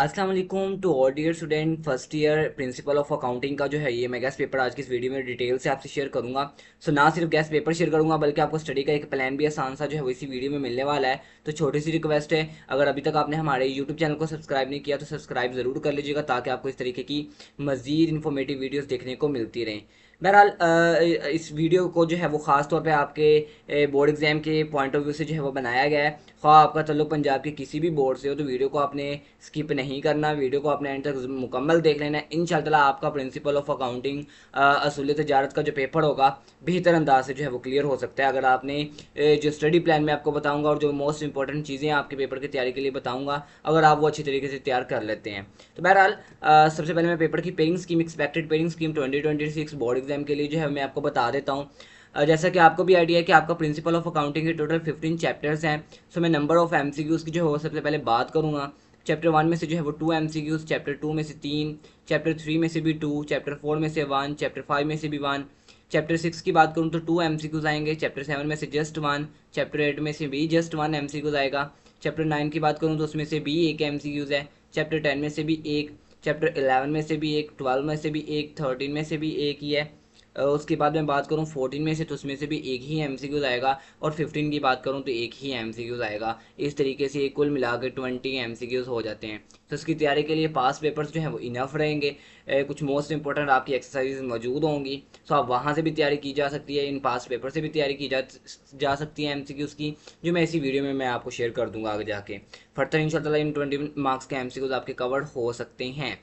अस्सलाम वालेकुम to all dear student first year principle of accounting का जो है ये मैं गेस्ट पेपर आज की इस वीडियो में डिटेल से आपसे शेयर करूंगा। ना सिर्फ गेस्ट पेपर शेयर करूंगा बल्कि आपको स्टडी का एक प्लान भी आसान सा जो है वो इसी वीडियो में मिलने वाला है। तो छोटी सी रिक्वेस्ट है, अगर अभी तक आपने हमारे यूट्यूब चैनल को सब्सक्राइब नहीं किया तो सब्सक्राइब जरूर कर लीजिएगा ताकि आपको इस तरीके की मजीद इन्फॉर्मेटिव वीडियोज़ देखने को मिलती रहें। बहरहाल इस वीडियो को जो है वो ख़ास तौर पे आपके बोर्ड एग्जाम के पॉइंट ऑफ व्यू से जो है वो बनाया गया है। ख्वाह आपका ताल्लुक पंजाब के किसी भी बोर्ड से हो तो वीडियो को आपने स्किप नहीं करना, वीडियो को आपने एंड तक मुकम्मल देख लेना है। इंशाल्लाह आपका प्रिंसिपल ऑफ अकाउंटिंग असूल तजारत का जो पेपर होगा बेहतर अंदाज से जो है वो क्लियर हो सकता है अगर आपने जो स्टडी प्लान में आपको बताऊंगा और जो मोस्ट इंपॉर्टेंट चीज़ें आपके पेपर की तैयारी के लिए बताऊंगा अगर आप वो अच्छी तरीके से तैयार कर लेते हैं। तो बहरहाल सबसे पहले मैं पेपर की paying scheme, expected paying scheme 2026 board exam के लिए जो है मैं आपको बता देता हूँ। जैसा कि आपको भी आइडिया है कि आपका प्रिंसिपल ऑफ अकाउंटिंग के टोटल 15 चैप्टर्स हैं। मैं नंबर ऑफ एमसीक्यूज़ की जो है वो सबसे पहले बात करूँगा। चैप्टर 1 में से जो है वो 2 एमसीक्यूज़, चैप्टर 2 में से 3, चैप्टर 3 में से भी 2, चैप्टर 4 में से 1, चैप्टर 5 में से भी 1। चैप्टर 6 की बात करूँ तो 2 एमसीक्यूज़ आएंगे, चैप्टर 7 में से जस्ट 1, चैप्टर 8 में से भी जस्ट 1 एमसीक्यूज़ आएगा। चैप्टर 9 की बात करूँ तो उसमें से भी एक एमसीक्यूज़ है, चैप्टर 10 में से भी एक, चैप्टर 11 में से भी एक, 12 में से भी एक, 13 में से भी एक ही है। उसके बाद मैं बात करूँ 14 में से तो उसमें से भी एक ही एमसीक्यूज आएगा, और 15 की बात करूँ तो एक ही एमसीक्यूज आएगा। इस तरीके से कुल मिला के 20 एमसीक्यूज हो जाते हैं। तो इसकी तैयारी के लिए पास पेपर्स जो है वो इनफ रहेंगे। कुछ मोस्ट इंपॉर्टेंट आपकी एक्सरसाइज मौजूद होंगी, सो आप वहाँ से भी तैयारी की जा सकती है, इन पास पेपर से भी तैयारी की जा सकती है एमसीक्यूज की, जो मैं इसी वीडियो में मैं आपको शेयर कर दूंगा आगे जाके। फर्दर इंशाल्लाह इन 20 मार्क्स के एमसीक्यूज आपके कवर्ड हो सकते हैं।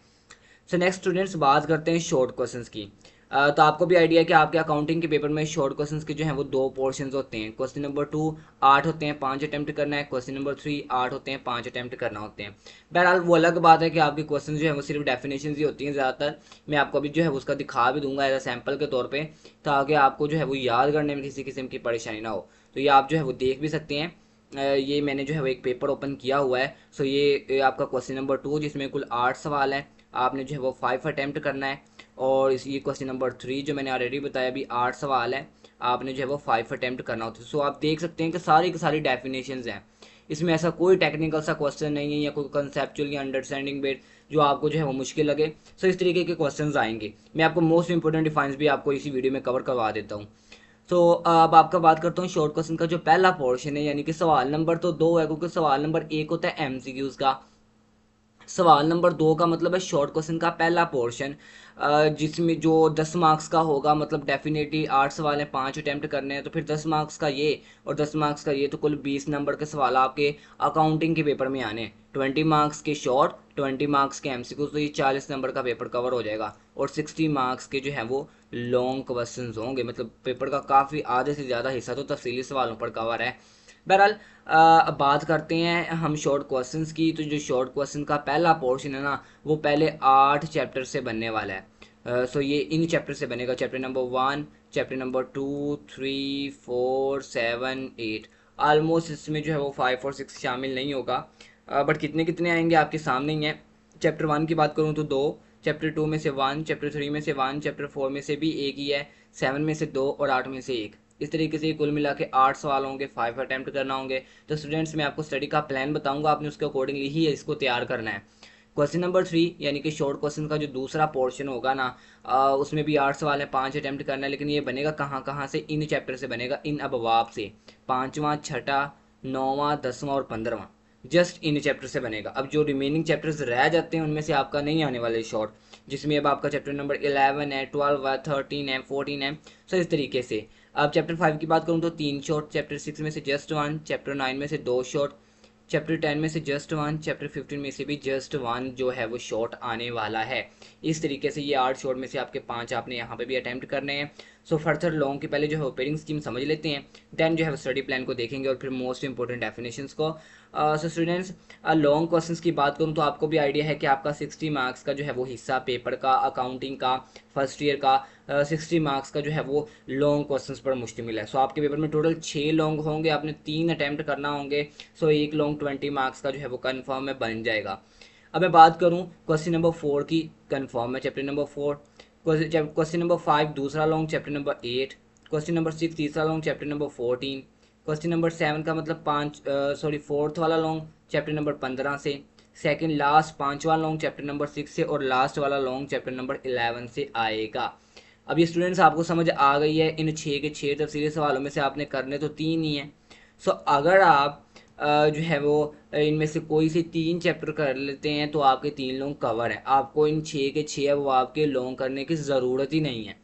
नेक्स्ट स्टूडेंट्स बात करते हैं शॉर्ट क्वेश्चंस की। तो आपको भी आइडिया है कि आपके अकाउंटिंग के पेपर में शॉर्ट क्वेश्चंस के जो हैं वो दो पोर्शंस होते हैं। क्वेश्चन नंबर 2 8 होते हैं, 5 अटेम्प्ट करना है। क्वेश्चन नंबर 3 8 होते हैं, 5 अटेम्प्ट करना होते हैं। बहरहाल वो अलग बात है कि आपके क्वेश्चन जो है वो सिर्फ डेफिनेशन ही होती हैं ज़्यादातर। मैं आपको अभी जो है उसका दिखा भी दूंगा एज अ सैम्पल के तौर पर, ताकि आपको जो है वो याद करने में किसी किस्म की परेशानी ना हो। तो ये आप जो है वो देख भी सकते हैं। ये मैंने जो है वो एक पेपर ओपन किया हुआ है। ये आपका क्वेश्चन नंबर 2 जिसमें कुल 8 सवाल हैं, आपने जो है वो 5 अटैम्प्ट करना है। और इस ये क्वेश्चन नंबर 3 जो मैंने ऑलरेडी बताया अभी 8 सवाल है, आपने जो है वो 5 अटैम्प्ट करना होता है। आप देख सकते हैं कि सारी की सारी डेफिनेशंस हैं। इसमें ऐसा कोई टेक्निकल सा क्वेश्चन नहीं है या कोई कंसेप्चुअल या अंडरस्टैंडिंग बेट जो आपको जो है वो मुश्किल लगे। इस तरीके के क्वेश्चंस आएंगे। मैं आपको मोस्ट इंपोर्टेंट डिफाइंस भी आपको इसी वीडियो में कवर करवा देता हूँ। अब आपका बात करता हूँ शॉर्ट क्वेश्चन का जो पहला पोर्शन है, यानी कि सवाल नंबर तो 2 है, क्योंकि सवाल नंबर 1 होता है एमसीक्यूज का। सवाल नंबर 2 का मतलब है शॉर्ट क्वेश्चन का पहला पोर्शन, जिसमें जो 10 मार्क्स का होगा। मतलब डेफिनेटली 8 सवाल हैं, 5 अटेम्प्ट करने हैं, तो फिर 10 मार्क्स का ये और 10 मार्क्स का ये, तो कुल 20 नंबर के सवाल आपके अकाउंटिंग के पेपर में आने हैं। 20 मार्क्स के शॉर्ट, 20 मार्क्स के एमसीक्यू, तो ये 40 नंबर का पेपर कवर हो जाएगा। और 60 मार्क्स के जो है वो लॉन्ग क्वेश्चंस होंगे। मतलब पेपर का काफ़ी आधे से ज़्यादा हिस्सा तो तफसीली सवालों पर कवर है। बहरहाल अब बात करते हैं हम शॉर्ट क्वेश्चंस की। तो जो शॉर्ट क्वेश्चन का पहला पोर्शन है ना, वो पहले 8 चैप्टर से बनने वाला है। ये इन चैप्टर से बनेगा। Chapter number 1, chapter number 2, 3, 4, 7, 8। Almost इसमें जो है वो 5 और 6 शामिल नहीं होगा, बट कितने कितने आएंगे आपके सामने ही है। चैप्टर 1 की बात करूँ तो 2, चैप्टर 2 में से 1, चैप्टर 3 में से 1, चैप्टर 4 में से भी एक ही है, 7 में से 2 और 8 में से एक। इस तरीके से कुल मिला के 8 सवाल होंगे, 5 अटैम्प्ट करना होंगे। तो स्टूडेंट्स मैं आपको स्टडी का प्लान बताऊंगा, आपने उसके अकॉर्डिंगली ही इसको तैयार करना है। क्वेश्चन नंबर 3 यानी कि शॉर्ट क्वेश्चन का जो दूसरा पोर्शन होगा ना, उसमें भी 8 सवाल है, 5 अटैम्प्ट करना है। लेकिन ये बनेगा कहाँ कहाँ से? इन चैप्टर से बनेगा, इन अबवाब से। पाँचवा, छठा, 9वां, 10वां और 15वां जस्ट इन चैप्टर से बनेगा। अब जो रिमेनिंग चैप्टर्स रह जाते हैं उनमें से आपका नहीं आने वाले शॉर्ट, जिसमें अब आपका चैप्टर नंबर 11 है, 12 है, 13 है, 14 है। इस तरीके से अब चैप्टर 5 की बात करूँ तो 3 शॉर्ट, चैप्टर 6 में से जस्ट 1, चैप्टर 9 में से 2 शॉर्ट, चैप्टर 10 में से जस्ट 1, चैप्टर 15 में से भी जस्ट 1 जो है वो शॉर्ट आने वाला है। इस तरीके से ये 8 शॉर्ट में से आपके 5 आपने यहाँ पे भी अटैम्प्ट करने हैं। फर्दर लॉन्ग के पहले जो है ओपेरिंग स्कीम समझ लेते हैं, देन जो है स्टडी प्लान को देखेंगे और फिर मोस्ट इंपॉर्टेंट डेफिनेशंस को। स्टूडेंट्स लॉन्ग क्वेश्चंस की बात करूँ तो आपको भी आइडिया है कि आपका 60 मार्क्स का जो है वो हिस्सा पेपर का, अकाउंटिंग का, फर्स्ट ईयर का 60 मार्क्स का जो है वो लॉन्ग क्वेश्चंस पर मुश्तमिल है। आपके पेपर में टोटल 6 लॉन्ग होंगे, आपने 3 अटैम्प्ट करना होंगे। एक लॉन्ग 20 मार्क्स का जो है वो कन्फर्म में बन जाएगा। अब मैं बात करूँ क्वेश्चन नंबर 4 की, कन्फर्म है चैप्टर नंबर 4। क्वेश्चन नंबर 5 दूसरा long, chapter number 8। Question number 6 तीसरा long, chapter number 14। Question number 7 का मतलब 4th वाला लॉन्ग, चैप्टर नंबर 15 से। सेकंड लास्ट पांचवा लॉन्ग चैप्टर नंबर 6 से और लास्ट वाला लॉन्ग चैप्टर नंबर 11 से आएगा। अब ये स्टूडेंट्स आपको समझ आ गई है, इन 6 के 6 तफसीली सवालों में से आपने करने तो 3 ही हैं। सो अगर आप जो है वो इनमें से कोई से 3 चैप्टर कर लेते हैं तो आपके 3 लॉन्ग कवर है, आपको इन 6 के 6 वो आपके लॉन्ग करने की ज़रूरत ही नहीं है।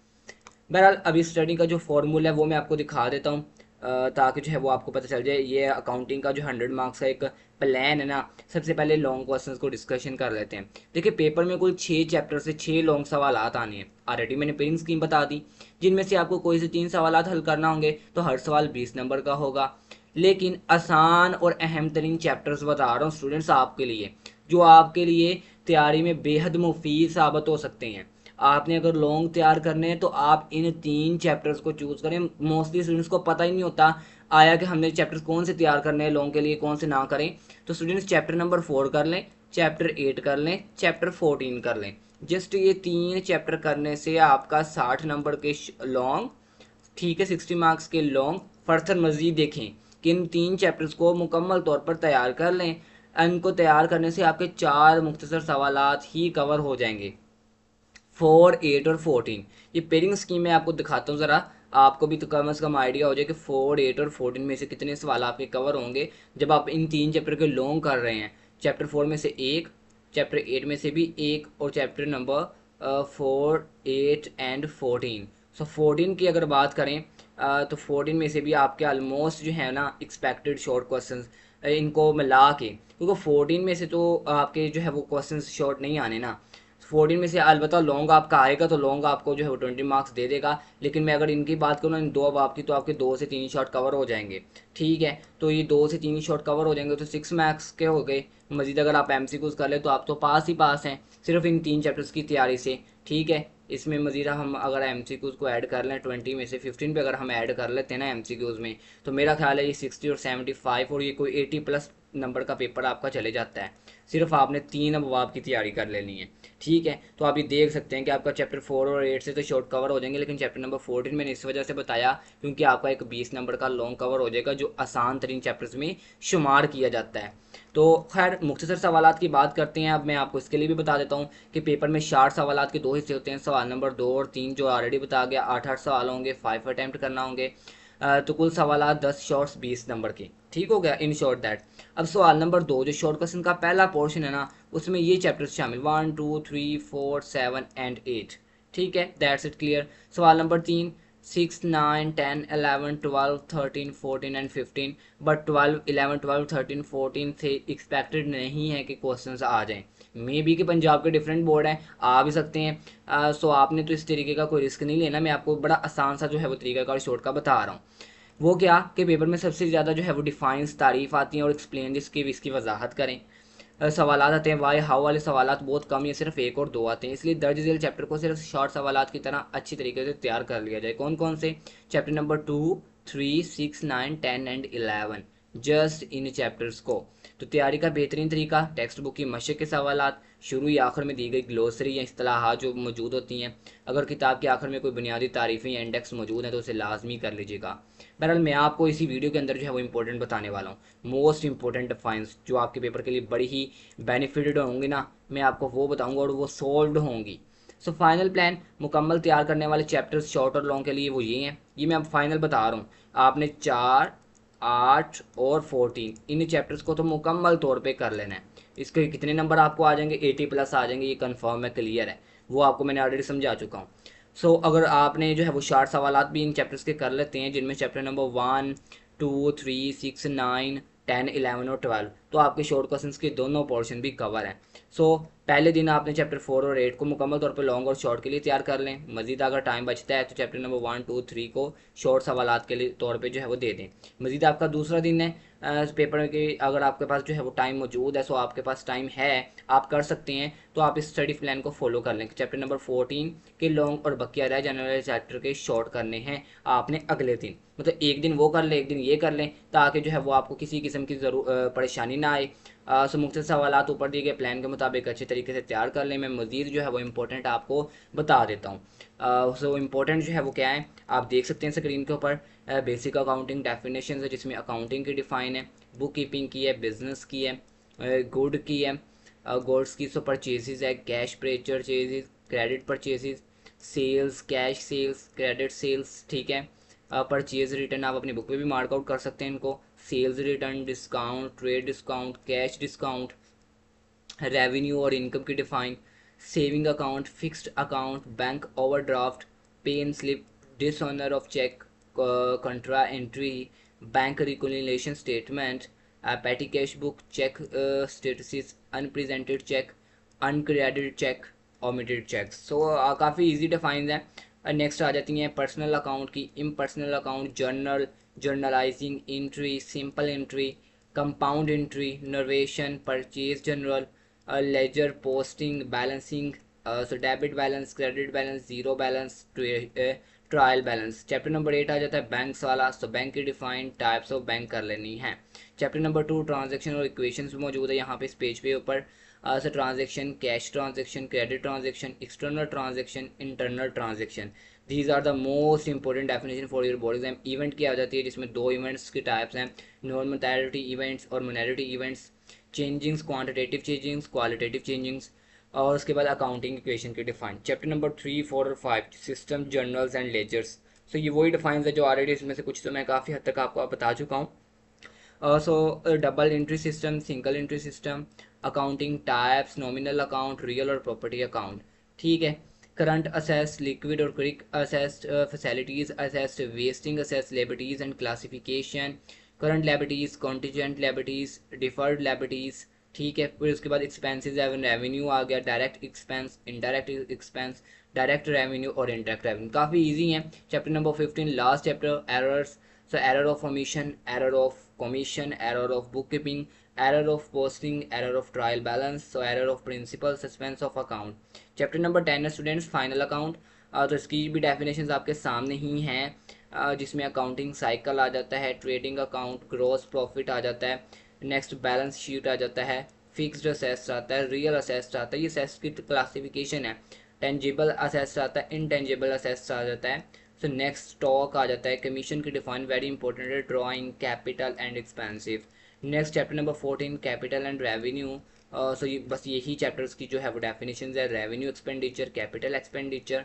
बहरहाल अभी स्टडी का जो फॉर्मूला है वो मैं आपको दिखा देता हूँ, ताकि जो है वो आपको पता चल जाए। ये अकाउंटिंग का जो 100 मार्क्स का एक प्लान है ना, सबसे पहले लॉन्ग क्वेश्चंस को डिस्कशन कर लेते हैं। देखिए पेपर में कुल 6 चैप्टर से 6 लॉन्ग सवाल आने हैं। ऑलरेडी मैंने पेयरिंग स्कीम बता दी, जिनमें से आपको कोई से 3 सवाल हल करना होंगे, तो हर सवाल 20 नंबर का होगा। लेकिन आसान और अहम तरीन चैप्टर्स बता रहा हूँ स्टूडेंट्स आपके लिए, जो आपके लिए तैयारी में बेहद मुफीद साबित हो सकते हैं। आपने अगर लॉन्ग तैयार करने हैं तो आप इन 3 चैप्टर्स को चूज करें। मोस्टली स्टूडेंट्स को पता ही नहीं होता आया कि हमने चैप्टर्स कौन से तैयार करने हैं लॉन्ग के लिए, कौन से ना करें। तो स्टूडेंट्स चैप्टर नंबर 4 कर लें, चैप्टर 8 कर लें, चैप्टर 14 कर लें। जस्ट ये 3 चैप्टर करने से आपका 60 नंबर के लॉन्ग, ठीक है, 60 मार्क्स के लॉन्ग। फर्दर मजीद देखें कि इन 3 चैप्टर्स को मुकम्मल तौर पर तैयार कर लें। इनको तैयार करने से आपके 4 मुख्तसर सवालात ही कवर हो जाएंगे, 4, 8 और 14। ये पेयरिंग स्कीम में आपको दिखाता हूँ ज़रा, आपको भी तो कम से कम आइडिया हो जाए कि 4, 8 और 14 में से कितने सवाल आपके कवर होंगे जब आप इन 3 चैप्टर के लॉन्ग कर रहे हैं। चैप्टर 4 में से एक, चैप्टर 8 में से भी एक, और चैप्टर नंबर 4, 8 एंड 14। सो 14 की अगर बात करें तो 14 में से भी आपके ऑलमोस्ट जो है ना एक्सपेक्टेड शॉर्ट क्वेश्चन इनको मिला के, क्योंकि 14 में से तो आपके जो है वो क्वेश्चन शॉर्ट नहीं आने ना। 14 में से अलबत्ता लॉन्ग आपका आएगा तो लॉन्ग आपको जो है वो 20 मार्क्स दे देगा। लेकिन मैं अगर इनकी बात करूँ इन 2 अब आपकी, तो आपके 2 से 3 शॉर्ट कवर हो जाएंगे। ठीक है, तो ये 2 से 3 शॉर्ट कवर हो जाएंगे तो 6 मार्क्स के हो गए। मजीद अगर आप एमसीक्यूज कर ले तो आप तो पास ही पास हैं सिर्फ इन 3 चैप्टर्स की तैयारी से। ठीक है, इसमें मजीद हम अगर एमसीक्यूज को ऐड कर लें 20 में से 15 पे अगर हम ऐड कर लेते हैं ना एमसीक्यूज में, तो मेरा ख्याल है ये 60 और 75 और ये कोई 80 प्लस नंबर का पेपर आपका चले जाता है। सिर्फ आपने 3 अबवाब की तैयारी कर लेनी है। ठीक है, तो आप ये देख सकते हैं कि आपका चैप्टर 4 और 8 से तो शॉर्ट कवर हो जाएंगे, लेकिन चैप्टर नंबर 14 मैंने इस वजह से बताया क्योंकि आपका एक 20 नंबर का लॉन्ग कवर हो जाएगा, जो आसान तरीन चैप्टर्स में शुमार किया जाता है। तो खैर मुख्तसर सवालात की बात करते हैं। अब मैं आपको इसके लिए भी बता देता हूँ कि पेपर में शार्ट सवालात के 2 हिस्से होते हैं, सवाल नंबर 2 और 3 जो ऑलरेडी बता गया। 8 सवाल होंगे, 5 अटैम्प्ट करना होंगे। तो कुल सवालात 10 शॉर्ट्स 20 नंबर के। ठीक हो गया, इन शॉर्ट दैट। अब सवाल नंबर 2 जो शॉर्ट क्वेश्चन का पहला पोर्शन है ना, उसमें ये चैप्टर्स शामिल 1, 2, 3, 4, 7 एंड 8। ठीक है, दैट्स इट क्लियर। सवाल नंबर 3 6, 9, 10, 11, 12, 13, 14 एंड 15। बट 12, 11, 12, 13, 14 से एक्सपेक्टेड नहीं है कि क्वेश्चंस आ जाएं। मे बी कि पंजाब के डिफरेंट बोर्ड हैं, आ भी सकते हैं। सो आपने तो इस तरीके का कोई रिस्क नहीं लेना। मैं आपको बड़ा आसान सा जो है वो तरीका का शॉर्ट का बता रहा हूँ। वो क्या कि पेपर में सबसे ज़्यादा जो है वो डिफाइंस तारीफ आती हैं और एक्सप्लेन जिसकी इसकी वजाहत करें। सवालात आते हैं, वाई हाउ वाले सवालात बहुत कम या सिर्फ 1 और 2 आते हैं। इसलिए दर्ज झेल चैप्टर को सिर्फ शॉर्ट सवालात की तरह अच्छी तरीके से तैयार कर लिया जाए। कौन कौन से? Chapter number 2, 3, 6, 9, 10 and 11, just in chapters को। तो तैयारी का बेहतरीन तरीका, टेक्स्ट बुक की मशक के सवालात, शुरू या आखिर में दी गई ग्लोसरी या इस्तिलाहात जो मौजूद होती हैं। अगर किताब के आखिर में कोई बुनियादी तारीफ़ें या इंडेक्स मौजूद हैं तो उसे लाजमी कर लीजिएगा। बहरहाल मैं आपको इसी वीडियो के अंदर जो है वो इंपॉर्टेंट बताने वाला हूँ, मोस्ट इंपॉर्टेंट डिफाइंस जो आपके पेपर के लिए बड़ी ही बेनिफिटेड होंगी ना, मैं आपको वो बताऊँगा और वो सॉल्व होंगी। सो फाइनल प्लान मुकम्मल तैयार करने वाले चैप्टर्स शॉर्ट और लॉन्ग के लिए वो ये हैं, ये मैं अब फाइनल बता रहा हूँ। आपने 4, 8 और 14 इन चैप्टर्स को तो मुकम्मल तौर पे कर लेना है। इसके कितने नंबर आपको आ जाएंगे? 80 प्लस आ जाएंगे, ये कंफर्म है, क्लियर है, वो आपको मैंने ऑलरेडी समझा चुका हूँ। सो अगर आपने जो है वो 60 सवालात भी इन चैप्टर्स के कर लेते हैं, जिनमें चैप्टर नंबर 1, 2, 3, 6, 9, 10, 11 और 12, तो आपके शॉर्ट क्वेश्चंस के दोनों पोर्शन भी कवर हैं। सो पहले दिन आपने चैप्टर 4 और 8 को मुकम्मल तौर पर लॉन्ग और शॉर्ट के लिए तैयार कर लें। मजीद अगर टाइम बचता है तो चैप्टर नंबर 1, 2, 3 को शॉर्ट सवालात के लिए तौर पे जो है वो दे दें। मजीद आपका दूसरा दिन है पेपर के, अगर आपके पास जो है वो टाइम मौजूद है, सो आपके पास टाइम है, आप कर सकते हैं, तो आप इस स्टडी प्लान को फॉलो कर लें। चैप्टर नंबर 14 के लॉन्ग और बकिया रह जाने वाले चैप्टर के शॉर्ट करने हैं आपने अगले दिन। मतलब एक दिन वो कर लें, एक दिन ये कर लें, ताकि जो है वो आपको किसी किस्म की परेशानी ना आए। सो मुख्तसर सवालात ऊपर दिए गए प्लान के मुताबिक अच्छे तरीके से तैयार कर लें। मैं मज़ीद जो है वो इम्पोर्टेंट आपको बता देता हूँ। सो इम्पोर्टेंट जो है वो क्या है, आप देख सकते हैं स्क्रीन के ऊपर। बेसिक अकाउंटिंग डेफिनेशन है जिसमें अकाउंटिंग की डिफ़ाइन है, बुक कीपिंग की है, बिजनेस की है, गुड की है, गुड्स की सो परचेजेज है, cash purchases, credit purchases, sales, cash sales, credit sales, ठीक है। परचेज रिटर्न आप अपनी बुक पे भी मार्क आउट कर सकते हैं इनको, sales return, discount, trade discount, cash discount, revenue और इनकम की define, saving account, fixed account, bank overdraft, pay in slip, dishonour of cheque, contra entry, bank reconciliation statement, petty cash book, cheque स्टेटसिस, unpresented cheque, uncredited cheque, omitted cheques. So काफ़ी easy defines है। Next आ जाती हैं personal account की, impersonal account, journal, journalising entry, simple entry, compound entry, narration, purchase journal, ledger, posting, balancing, so debit balance, credit balance, zero balance, trial balance. Chapter number 8 आ जाता है banks वाला। So bank की defined types of bank कर लेनी है। Chapter number 2 transaction और equations मौजूद है यहाँ पे इस पेज पे ऊपर। So transaction, cash transaction, credit transaction, external transaction, internal transaction. These are the most important definition for your board exam. Event की आ जाती है जिसमें दो इवेंट्स की टाइप्स हैं, नॉन मोनेटरी इवेंट्स और monetary events, changings, quantitative changings, qualitative changings, और उसके बाद अकाउंटिंग इक्वेशन की डिफाइन। चैप्टर नंबर 3, 4 और 5 सिस्टम, जर्नल्स एंड लेजर्स। सो ये वही डिफाइंस है जो ऑलरेडी इसमें से कुछ तो मैं काफ़ी हद तक आपको बता चुका हूँ। सो double entry system, single entry system, accounting types, nominal account, real और प्रॉपर्टी अकाउंट, ठीक है। करंट असेस, लिक्विड और quick assessed facilities assessed, wasting assess, liabilities and classification, current liabilities, contingent liabilities, deferred liabilities, ठीक है। फिर उसके बाद expenses एवं रेवेन्यू आ गया, direct expense, indirect expense, direct revenue और इनडायरेक्ट रेवेन्यू। काफ़ी इजी है। Chapter number 15 last chapter, errors. So error of omission, error of commission, error of bookkeeping, error of posting, error of trial balance, so error of principal, suspense of account. Chapter number 10 है students final account. तो इसकी भी definitions आपके सामने ही हैं, जिसमें accounting cycle आ जाता है, ट्रेडिंग अकाउंट, ग्रॉस प्रॉफिट आ जाता है, नेक्स्ट बैलेंस शीट आ जाता है, फिक्स्ड असेट्स आता है, रियल असेट्स आता है, ये असेट्स की क्लासिफिकेशन है, टेंजिबल असेट्स आता है, इनटेंजिबल असेट्स आ जाता है। सो नेक्स्ट स्टॉक आ जाता है, कमीशन की डिफाइन वेरी इंपॉर्टेंट है, drawing, capital and expensive. Next chapter number 14 capital and revenue. So ये बस यही चैप्टर्स की जो है वो डेफिनेशन है, revenue expenditure, capital expenditure,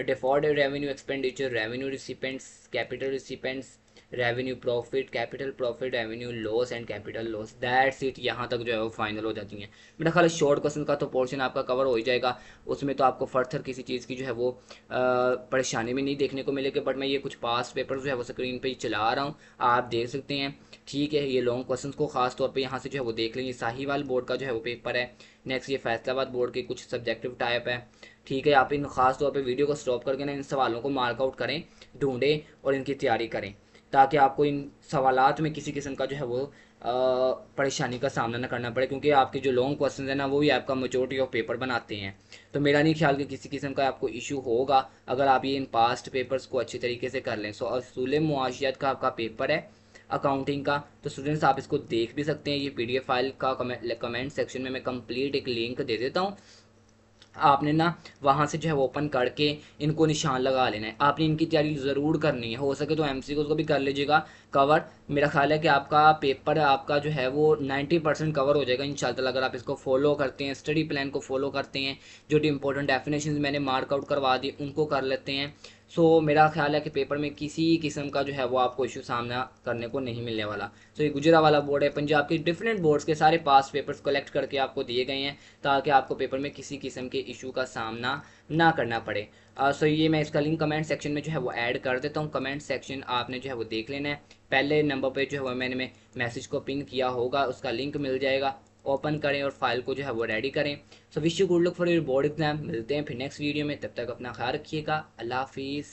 deferred revenue expenditure, revenue recipients, capital recipients, revenue profit, capital profit, revenue loss and capital loss. That's it, यहाँ तक जो है वो फाइनल हो जाती हैं। मेरा ख्याल है शॉर्ट क्वेश्चन का तो पोर्शन आपका कवर हो ही जाएगा, उसमें तो आपको फर्दर किसी चीज़ की जो है वो परेशानी भी नहीं देखने को मिलेगी। बट मैं ये कुछ पास पेपर जो है वो स्क्रीन पे ही चला रहा हूँ, आप देख सकते हैं, ठीक है। ये लॉन्ग क्वेश्चन को खास तौर पे यहाँ से जो है वो देख लेंगे। साहिवाल बोर्ड का जो है वो पेपर है। नेक्स्ट ये फैसलाबाद बोर्ड के कुछ सब्जेक्टिव टाइप है, ठीक है। आप इन खास तौर पे वीडियो को स्टॉप करके ना इन सवालों को मार्कआउट करें, ढूंढें और इनकी तैयारी करें, ताकि आपको इन सवालात में किसी किस्म का जो है वो परेशानी का सामना न करना पड़े, क्योंकि आपके जो लॉन्ग क्वेश्चन है ना वो ही आपका मेजोरिटी ऑफ पेपर बनाते हैं। तो मेरा नहीं ख्याल कि किसी किस्म का आपको इशू होगा अगर आप ये इन पास्ट पेपर्स को अच्छी तरीके से कर लें। सो असूल मुआशियत का आपका पेपर है अकाउंटिंग का, तो स्टूडेंट्स आप इसको देख भी सकते हैं। ये PDF फाइल का कमेंट सेक्शन में मैं कंप्लीट एक लिंक दे देता हूँ, आपने ना वहाँ से जो है वो ओपन करके इनको निशान लगा लेना है। आपने इनकी तैयारी ज़रूर करनी है, हो सके तो MCQ को भी कर लीजिएगा कवर। मेरा ख्याल है कि आपका पेपर आपका जो है वो 90% कवर हो जाएगा इंशाल्लाह, अगर आप इसको फॉलो करते हैं, स्टडी प्लान को फॉलो करते हैं, जो इंपॉर्टेंट डेफिनेशन मैंने मार्क आउट करवा दी उनको कर लेते हैं। सो मेरा ख्याल है कि पेपर में किसी किस्म का जो है वो आपको इशू सामना करने को नहीं मिलने वाला। सो ये गुजरावाला बोर्ड है, पंजाब के डिफरेंट बोर्ड्स के सारे पास पेपर्स कलेक्ट करके आपको दिए गए हैं, ताकि आपको पेपर में किसी किस्म के इशू का सामना ना करना पड़े। सो ये मैं इसका लिंक कमेंट सेक्शन में जो है वो ऐड कर देता हूँ। कमेंट सेक्शन आपने जो है वो देख लेना है, पहले नंबर पे जो है वो मैंने मैसेज को पिन किया होगा, उसका लिंक मिल जाएगा, ओपन करें और फाइल को जो है वो रेडी करें। So wish you good luck for your board exam. मिलते हैं फिर नेक्स्ट वीडियो में, तब तक अपना ख्याल रखिएगा। अल्लाह हाफिज़।